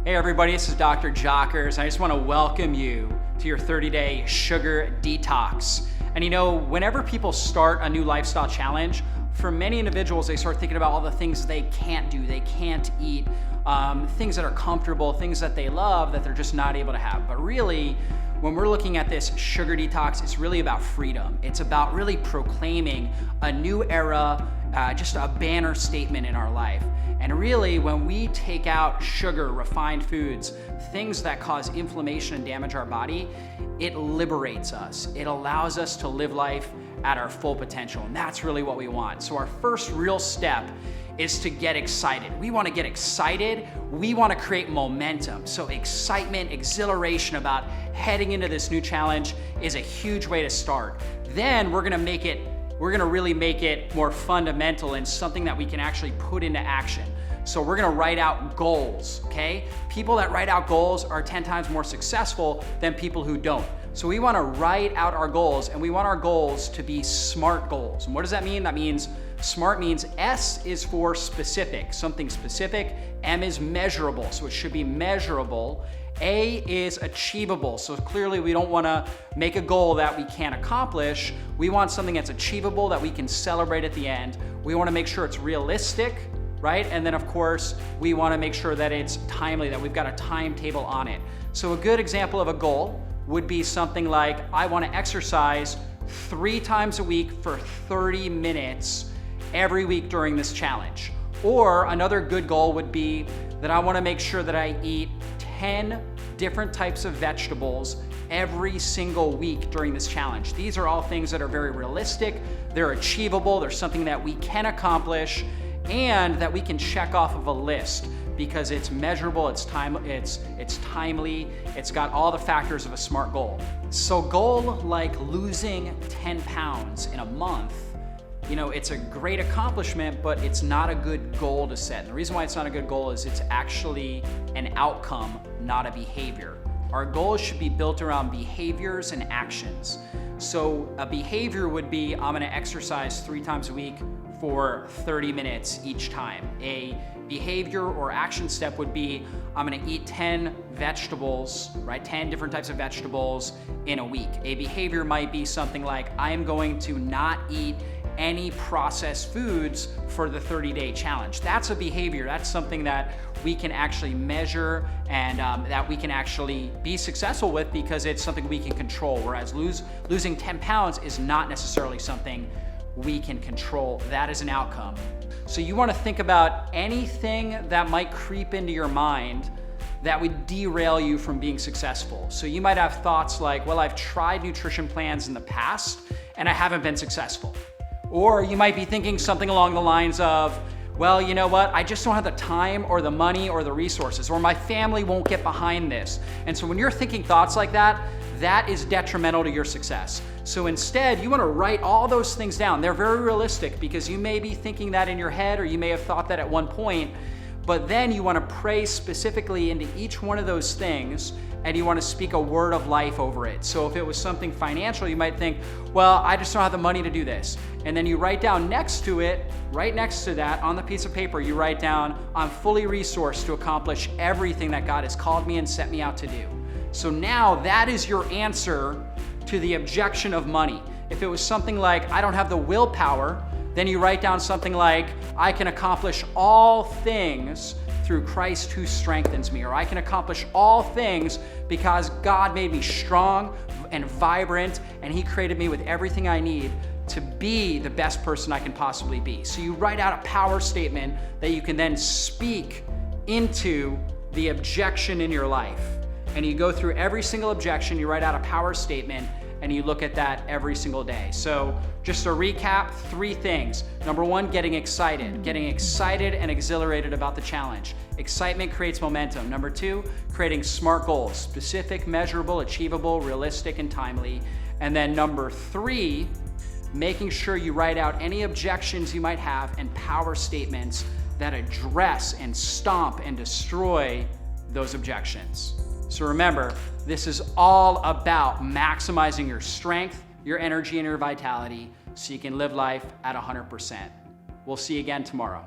Hey everybody, this is Dr. Jockers. I just want to welcome you to your 30-day sugar detox. And you know, whenever people start a new lifestyle challenge, for many individuals, they start thinking about all the things they can't do, they can't eat, things that are comfortable, things that they love that they're just not able to have. But really, when we're looking at this sugar detox, it's really about freedom. It's about really proclaiming a new era, just a banner statement in our life. And really, when we take out sugar, refined foods, things that cause inflammation and damage our body, it liberates us. It allows us to live life at our full potential. And that's really what we want. So our first real step is to get excited. We want to get excited. We want to create momentum. So excitement, exhilaration about heading into this new challenge is a huge way to start. Then we're going to really make it more fundamental and something that we can actually put into action. So we're gonna write out goals, okay? People that write out goals are 10 times more successful than people who don't. So we wanna write out our goals, and we want our goals to be SMART goals. And what does that mean? That means SMART means S is for specific, something specific. M is measurable, so it should be measurable. A is achievable, so clearly we don't wanna make a goal that we can't accomplish. We want something that's achievable that we can celebrate at the end. We wanna make sure it's realistic, right? And then of course, we wanna make sure that it's timely, that we've got a timetable on it. So a good example of a goal would be something like, I wanna exercise 3 times a week for 30 minutes every week during this challenge. Or another good goal would be that I wanna make sure that I eat 10 different types of vegetables every single week during this challenge. These are all things that are very realistic, they're achievable, they're something that we can accomplish and that we can check off of a list because it's measurable, it's timely, it's got all the factors of a SMART goal. So goal like losing 10 pounds in a month, you know, it's a great accomplishment, but it's not a good goal to set. And the reason why it's not a good goal is it's actually an outcome, not a behavior. Our goals should be built around behaviors and actions. So a behavior would be, I'm gonna exercise 3 times a week for 30 minutes each time. A behavior or action step would be, I'm gonna eat 10 vegetables, right? 10 different types of vegetables in a week. A behavior might be something like, I am going to not eat any processed foods for the 30-day challenge. That's a behavior. That's something that we can actually measure and that we can actually be successful with because it's something we can control, whereas losing 10 pounds is not necessarily something we can control. That is an outcome. So you want to think about anything that might creep into your mind that would derail you from being successful. So you might have thoughts like, well, I've tried nutrition plans in the past and I haven't been successful. Or you might be thinking something along the lines of, well, you know what? I just don't have the time or the money or the resources, or my family won't get behind this. And so when you're thinking thoughts like that, that is detrimental to your success. So instead, you want to write all those things down. They're very realistic because you may be thinking that in your head, or you may have thought that at one point, but then you want to pray specifically into each one of those things and you want to speak a word of life over it. So if it was something financial, you might think, well, I just don't have the money to do this. And then you write down next to it, right next to that on the piece of paper, you write down, I'm fully resourced to accomplish everything that God has called me and set me out to do. So now that is your answer to the objection of money. If it was something like, I don't have the willpower, then you write down something like, I can accomplish all things through Christ who strengthens me, or I can accomplish all things because God made me strong and vibrant and He created me with everything I need to be the best person I can possibly be. So you write out a power statement that you can then speak into the objection in your life. And you go through every single objection, you write out a power statement, and you look at that every single day. So just to recap, 3 things. Number 1, getting excited and exhilarated about the challenge. Excitement creates momentum. Number 2, creating SMART goals, specific, measurable, achievable, realistic, and timely. And then number 3, making sure you write out any objections you might have and power statements that address and stomp and destroy those objections. So remember, this is all about maximizing your strength, your energy, and your vitality so you can live life at 100%. We'll see you again tomorrow.